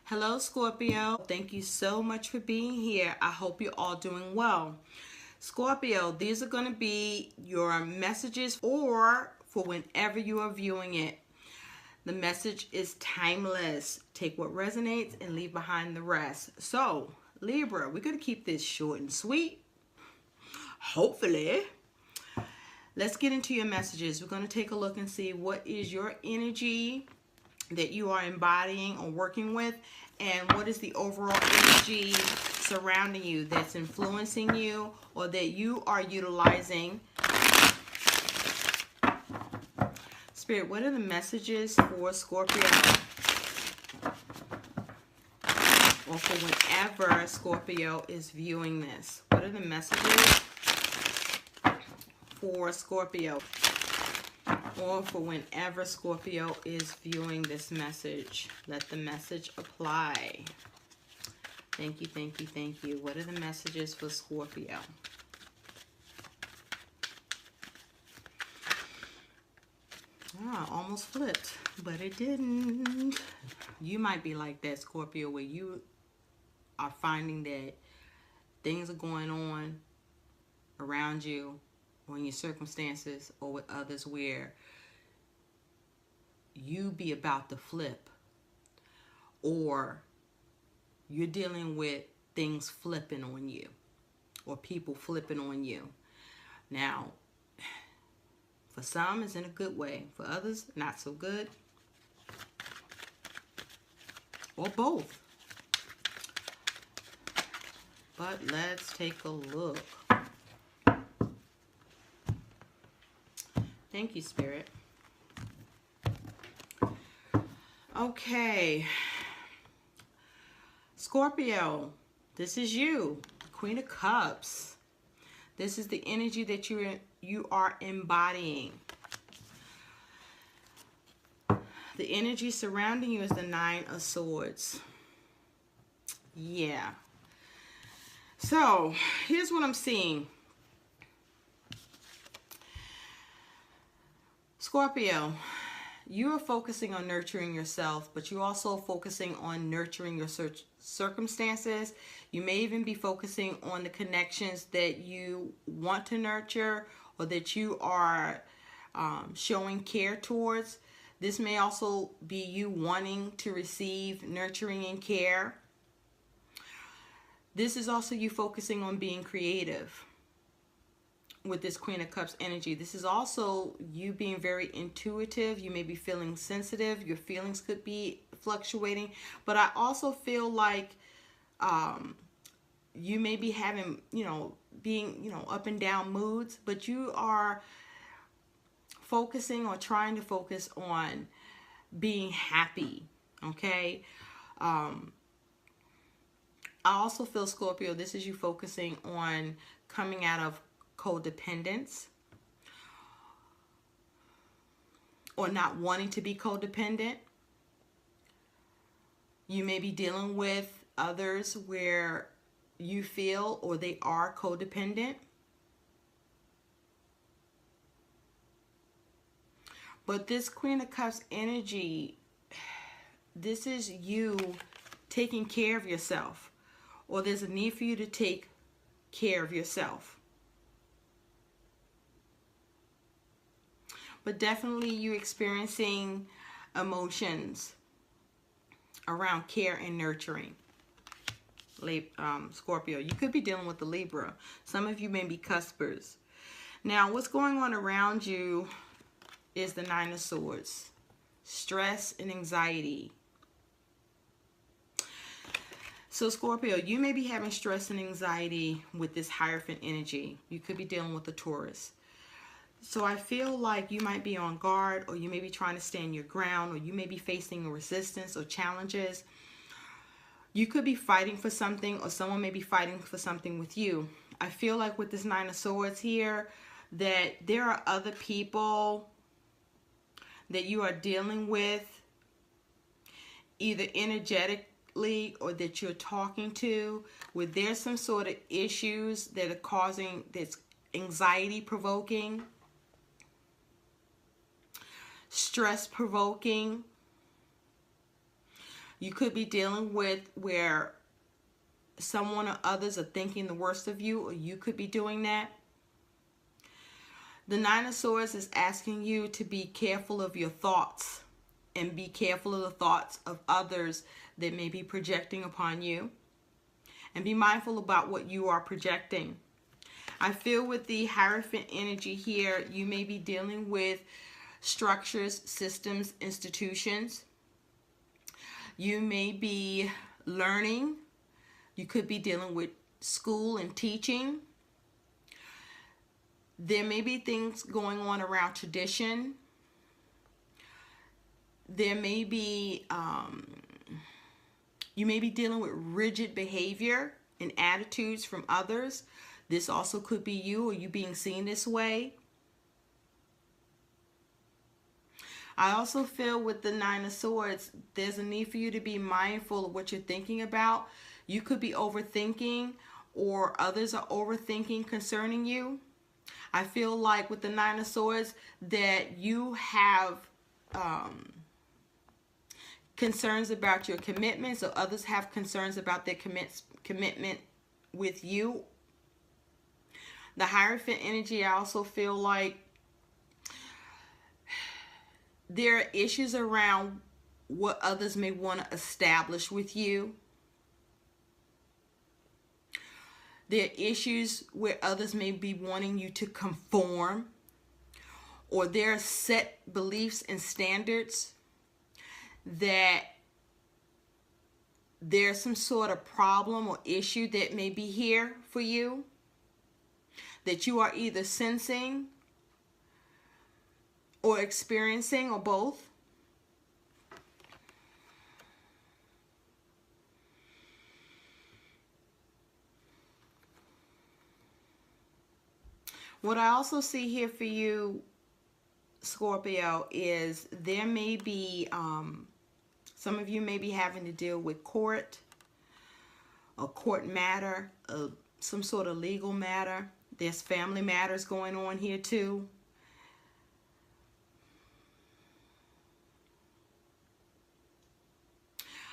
Hello, Scorpio. Thank you so much for being here. I hope you're all doing well. Scorpio, these are going to be your messages or for whenever you are viewing it. The message is timeless. Take what resonates and leave behind the rest. So, Libra, we're going to keep this short and sweet. Hopefully. Let's get into your messages. We're going to take a look and see what is your energy that you are embodying or working with, and what is the overall energy surrounding you that's influencing you or that you are utilizing. Spirit, what are the messages for Scorpio or for whenever Scorpio is viewing this? What are the messages for Scorpio or for whenever Scorpio is viewing this message? Let the message apply. Thank you, thank you, thank you. What are the messages for Scorpio? Ah, almost flipped, but it didn't. You might be like that, Scorpio, where you are finding that things are going on around you or in your circumstances or with others where you be about to flip, or you're dealing with things flipping on you or people flipping on you. Now, for some, it's in a good way. For others, not so good. Or both. But let's take a look. Thank you, Spirit. Okay. Scorpio, this is you. Queen of Cups. This is the energy that you are embodying. The energy surrounding you is the Nine of Swords. Yeah. So, here's what I'm seeing. Scorpio, you are focusing on nurturing yourself, but you're also focusing on nurturing your circumstances. You may even be focusing on the connections that you want to nurture or that you are showing care towards. This may also be you wanting to receive nurturing and care. This is also you focusing on being creative with this Queen of Cups energy. This is also you being very intuitive. You may be feeling sensitive. Your feelings could be fluctuating. But I also feel like you may be having, being, up and down moods. But you are focusing or trying to focus on being happy. Okay? I also feel, Scorpio, this is you focusing on coming out of codependence or not wanting to be codependent. You may be dealing with others where you feel or they are codependent. But this Queen of Cups energy, this is you taking care of yourself, or there's a need for you to take care of yourself. But definitely you experiencing emotions around care and nurturing. Scorpio, you could be dealing with the Libra. Some of you may be cuspers. Now, what's going on around you is the Nine of Swords. Stress and anxiety. So, Scorpio, you may be having stress and anxiety with this Hierophant energy. You could be dealing with the Taurus. So I feel like you might be on guard, or you may be trying to stand your ground, or you may be facing resistance or challenges. You could be fighting for something, or someone may be fighting for something with you. I feel like with this Nine of Swords here, that there are other people that you are dealing with, either energetically or that you're talking to, where there's some sort of issues that are causing, that's anxiety provoking, stress provoking. You could be dealing with where someone or others are thinking the worst of you, or you could be doing that. The Nine of Swords is asking you to be careful of your thoughts and be careful of the thoughts of others that may be projecting upon you. And be mindful about what you are projecting. I feel with the Hierophant energy here, you may be dealing with structures, systems, institutions. You may be learning. You could be dealing with school and teaching. There may be things going on around tradition. There may be, you may be dealing with rigid behavior and attitudes from others. This also could be you, or you being seen this way. I also feel with the Nine of Swords, there's a need for you to be mindful of what you're thinking about. You could be overthinking, or others are overthinking concerning you. I feel like with the Nine of Swords that you have concerns about your commitments, or others have concerns about their commitment with you. The Hierophant energy, I also feel like there are issues around what others may want to establish with you. There are issues where others may be wanting you to conform, or there are set beliefs and standards that there's some sort of problem or issue that may be here for you, that you are either sensing or experiencing, or both. What I also see here for you, Scorpio, is there may be, some of you may be having to deal with court, a court matter, some sort of legal matter. There's family matters going on here too.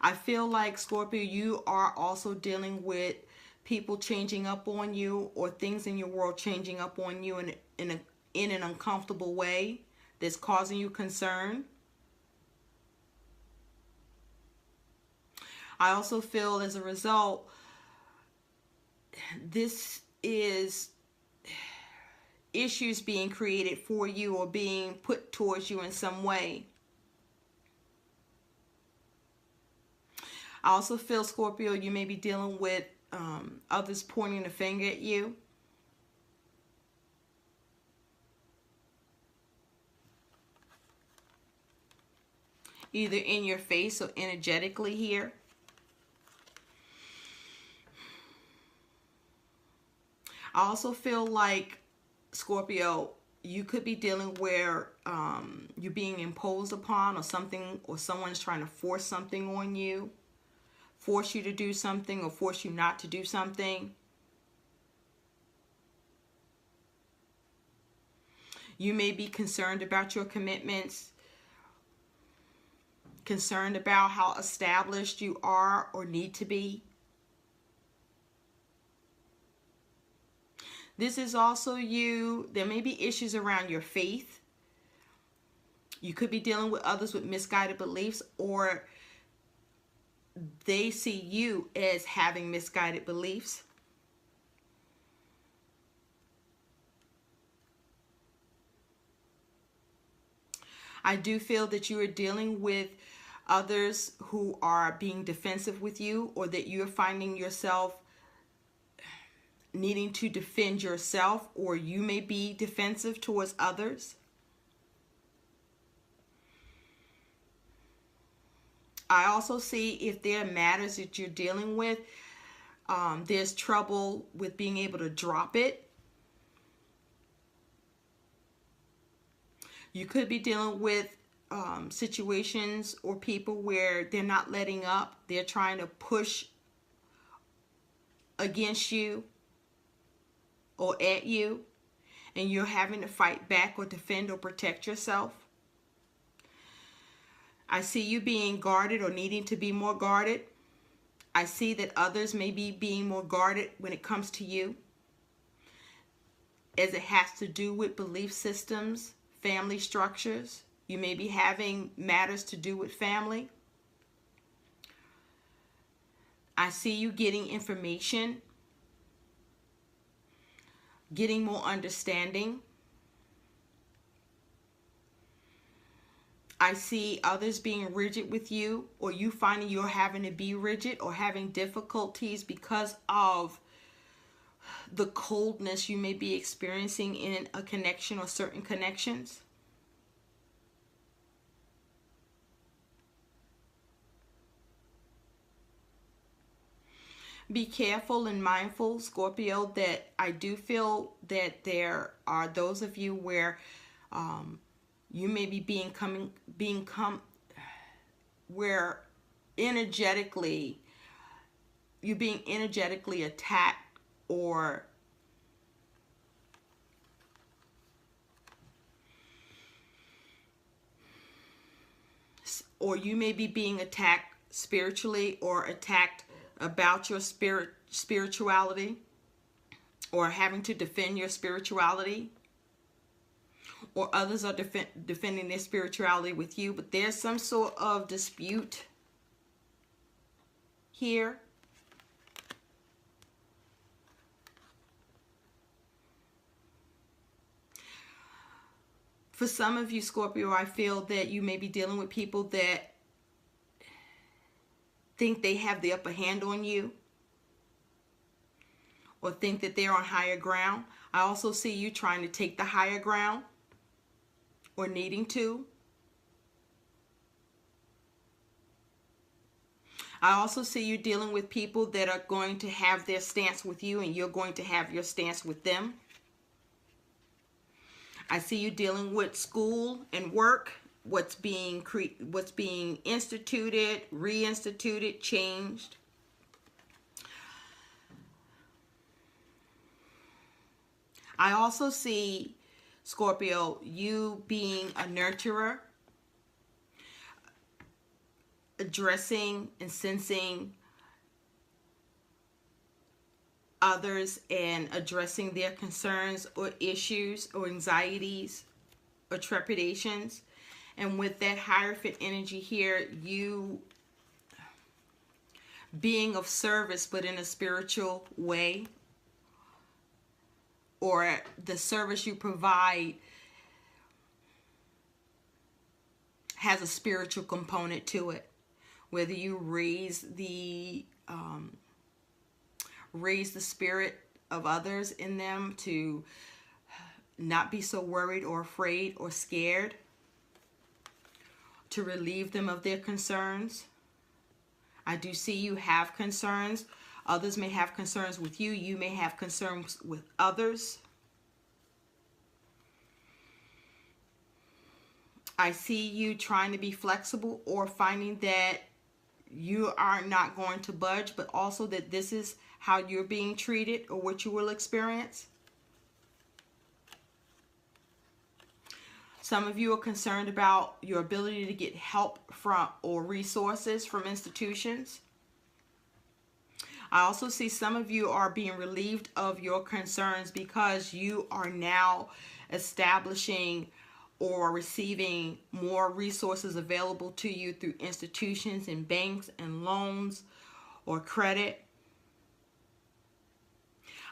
I feel like, Scorpio, you are also dealing with people changing up on you, or things in your world changing up on you in an uncomfortable way that's causing you concern. I also feel as a result, this is issues being created for you or being put towards you in some way. I also feel, Scorpio, you may be dealing with others pointing a finger at you. Either in your face or energetically here. I also feel like, Scorpio, you could be dealing where you're being imposed upon, or something, or someone's trying to force something on you. Force you to do something, or force you not to do something. You may be concerned about your commitments, concerned about how established you are or need to be. This is also you. There may be issues around your faith. You could be dealing with others with misguided beliefs, or they see you as having misguided beliefs. I do feel that you are dealing with others who are being defensive with you, or that you're finding yourself needing to defend yourself, or you may be defensive towards others. I also see, if there are matters that you're dealing with, there's trouble with being able to drop it. You could be dealing with situations or people where they're not letting up. They're trying to push against you or at you, and you're having to fight back or defend or protect yourself. I see you being guarded or needing to be more guarded. I see that others may be being more guarded when it comes to you, as it has to do with belief systems, family structures. You may be having matters to do with family. I see you getting information, getting more understanding. I see others being rigid with you, or you finding you're having to be rigid or having difficulties because of the coldness you may be experiencing in a connection or certain connections. Be careful and mindful, Scorpio, that I do feel that there are those of you where you may be where energetically, you're being energetically attacked, or you may be being attacked spiritually, or attacked about your spirituality, or having to defend your spirituality, or others are defending their spirituality with you. But there's some sort of dispute here. For some of you, Scorpio, I feel that you may be dealing with people that think they have the upper hand on you, or think that they're on higher ground. I also see you trying to take the higher ground, or needing to. I also see you dealing with people that are going to have their stance with you, and you're going to have your stance with them. I see you dealing with school and work, what's being instituted, reinstituted, changed. I also see, Scorpio, you being a nurturer, addressing and sensing others and addressing their concerns or issues or anxieties or trepidations. And with that Hierophant energy here, you being of service, but in a spiritual way, or the service you provide has a spiritual component to it. Whether you raise the spirit of others in them to not be so worried or afraid or scared, to relieve them of their concerns. I do see you have concerns. Others may have concerns with you. You may have concerns with others. I see you trying to be flexible, or finding that you are not going to budge, but also that this is how you're being treated or what you will experience. Some of you are concerned about your ability to get help from or resources from institutions. I also see some of you are being relieved of your concerns because you are now establishing or receiving more resources available to you through institutions and banks and loans or credit.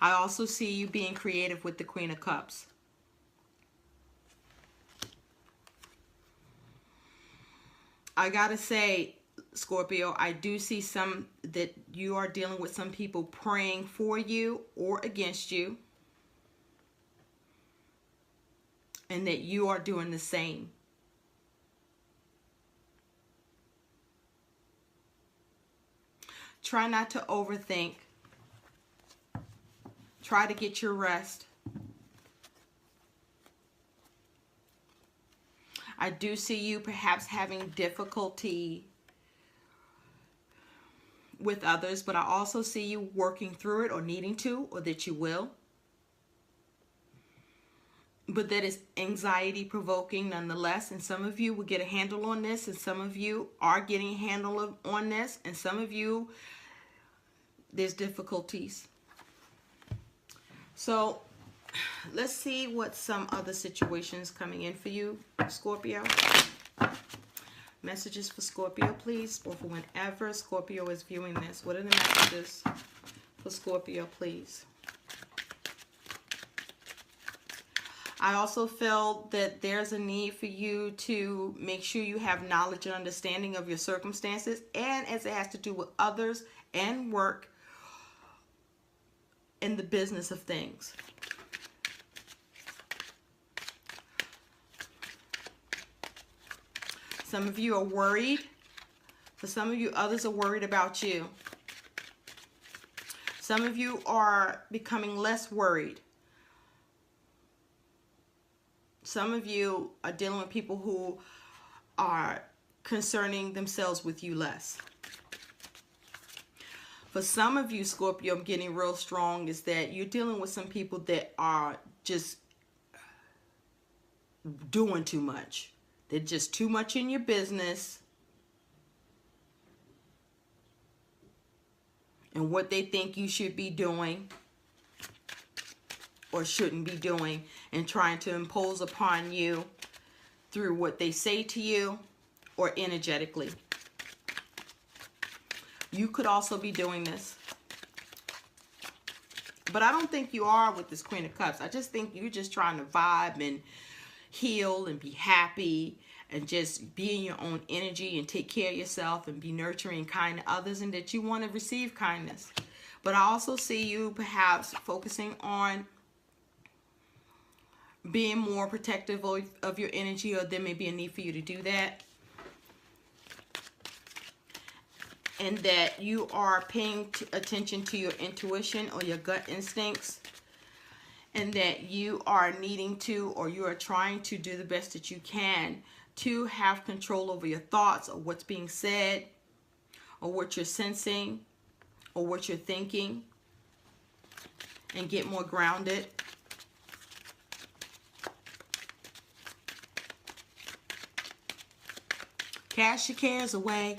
I also see you being creative with the Queen of Cups. I gotta say, Scorpio, I do see some that you are dealing with some people praying for you or against you, and that you are doing the same. Try not to overthink. Try to get your rest. I do see you perhaps having difficulty with others, but I also see you working through it, or needing to, or that you will. but that is anxiety provoking nonetheless. And some of you will get a handle on this, and some of you are getting a handle on this, and some of you, there's difficulties. So let's see what some other situations coming in for you, Scorpio. Messages for Scorpio, please, or for whenever Scorpio is viewing this. What are the messages for Scorpio, please? I also feel that there's a need for you to make sure you have knowledge and understanding of your circumstances, and as it has to do with others and work in the business of things. Some of you are worried. For some of you, others are worried about you. Some of you are becoming less worried. Some of you are dealing with people who are concerning themselves with you less. For some of you, Scorpio, I'm getting real strong, is that you're dealing with some people that are just doing too much. They're just too much in your business. And what they think you should be doing or shouldn't be doing, and trying to impose upon you through what they say to you or energetically. You could also be doing this. But I don't think you are with this Queen of Cups. I just think you're just trying to vibe and heal and be happy and just be in your own energy and take care of yourself and be nurturing and kind to others, and that you want to receive kindness. But I also see you perhaps focusing on being more protective of your energy, or there may be a need for you to do that. And that you are paying attention to your intuition or your gut instincts. And that you are needing to, or you are trying to do the best that you can to have control over your thoughts, or what's being said, or what you're sensing, or what you're thinking. And get more grounded. Cast your cares away.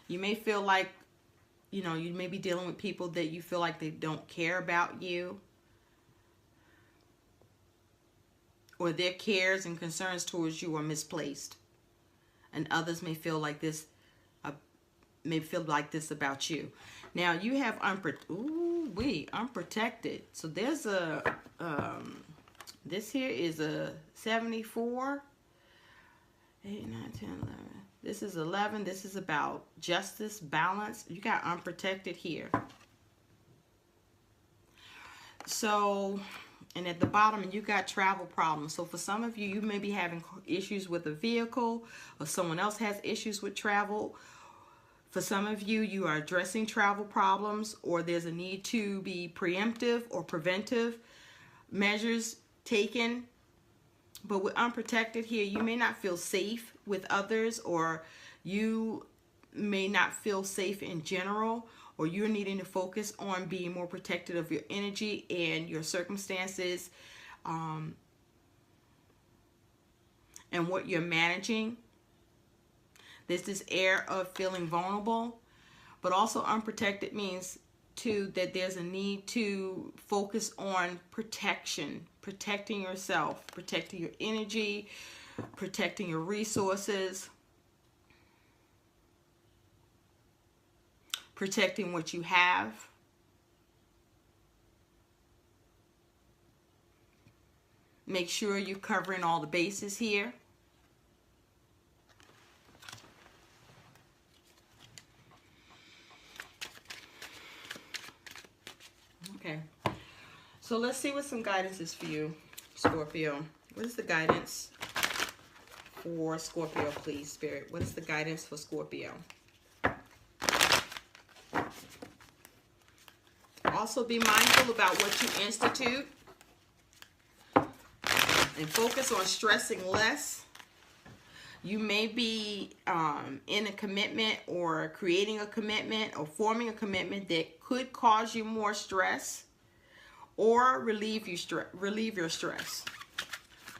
You may feel like, you know, you may be dealing with people that you feel like they don't care about you. Or their cares and concerns towards you are misplaced. And others may feel like this about you. Now you have unprotected. So there's a this here is a 74, 8, 9, 10, 11. This is 11. This is about justice, balance. You got unprotected here. So, and at the bottom, you got travel problems. So for some of you, you may be having issues with a vehicle, or someone else has issues with travel. For some of you, you are addressing travel problems, or there's a need to be preemptive or preventive measures taken. But with unprotected here, you may not feel safe with others, or you may not feel safe in general, or you're needing to focus on being more protected of your energy and your circumstances, and what you're managing. There's this air of feeling vulnerable, but also unprotected means too that there's a need to focus on protection, protecting yourself, protecting your energy, protecting your resources, protecting what you have. Make sure you're covering all the bases here. Okay, so let's see what some guidance is for you, Scorpio. What is the guidance for Scorpio, please, Spirit? What is the guidance for Scorpio? Also be mindful about what you institute and focus on stressing less. You may be in a commitment or creating a commitment or forming a commitment that could cause you more stress or relieve your stress.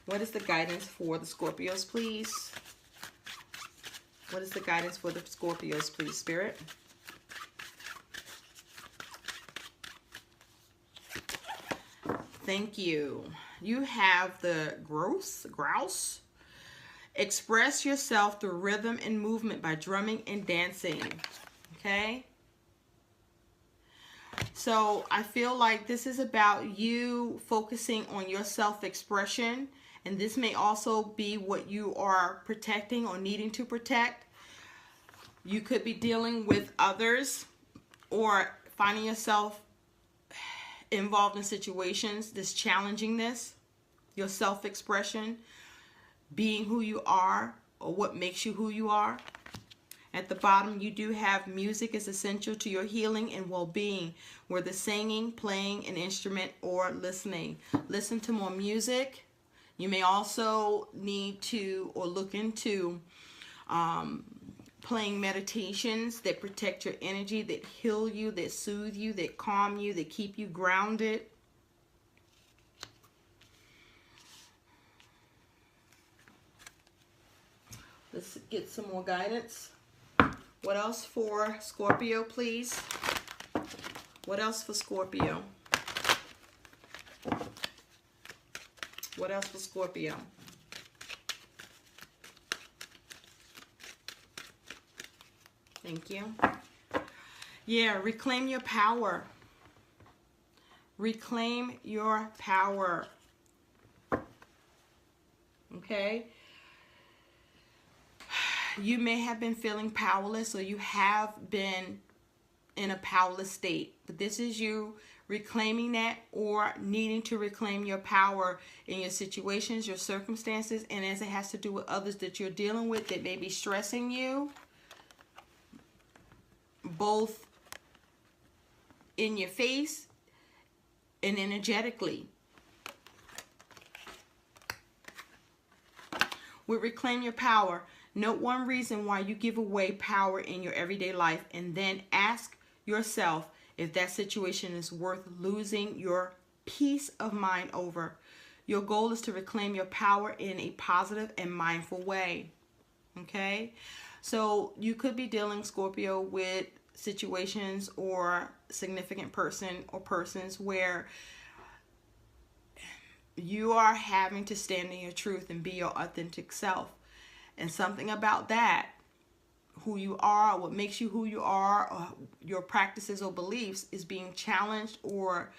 What is the guidance for the Scorpios, please? What is the guidance for the Scorpios, please, Spirit? Thank you. You have the grouse. Express yourself through rhythm and movement by drumming and dancing. Okay? So I feel like this is about you focusing on your self-expression. And this may also be what you are protecting or needing to protect. You could be dealing with others or finding yourself involved in situations that's challenging this, your self-expression, being who you are or what makes you who you are. At the bottom, you do have music is essential to your healing and well-being, whether singing, playing an instrument, or listening. Listen to more music. You may also need to or look into playing meditations that protect your energy, that heal you, that soothe you, that calm you, that keep you grounded. Let's get some more guidance. What else for Scorpio, please? What else for Scorpio? What else for Scorpio? Thank you. Yeah, reclaim your power. Reclaim your power. Okay? You may have been feeling powerless, or you have been in a powerless state. But this is you reclaiming that or needing to reclaim your power in your situations, your circumstances, and as it has to do with others that you're dealing with that may be stressing you, both in your face and energetically. With reclaim your power, note one reason why you give away power in your everyday life, and then ask yourself if that situation is worth losing your peace of mind over. Your goal is to reclaim your power in a positive and mindful way. Okay? So you could be dealing, Scorpio, with situations or significant person or persons where you are having to stand in your truth and be your authentic self. And something about that, who you are, what makes you who you are, or your practices or beliefs is being challenged, or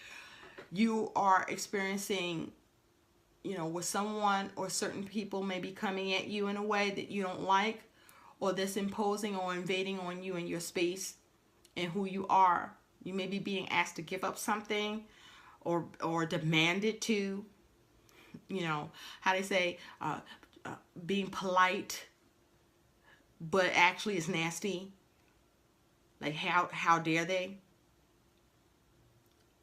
you are experiencing, you know, where someone or certain people may be coming at you in a way that you don't like, or that's imposing or invading on you and your space and who you are. You may be being asked to give up something or demanded to, you know, how they say, being polite, but actually it's nasty. Like, how dare they?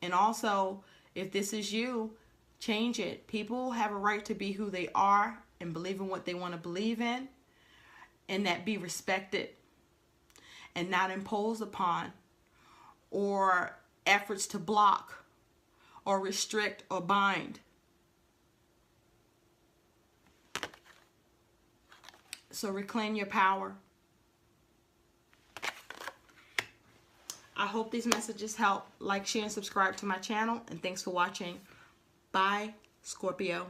And also, if this is you, change it. People have a right to be who they are and believe in what they want to believe in, and that be respected and not imposed upon, or efforts to block or restrict or bind. So reclaim your power. I hope these messages help. Like, share, and subscribe to my channel. And thanks for watching. Bye, Scorpio.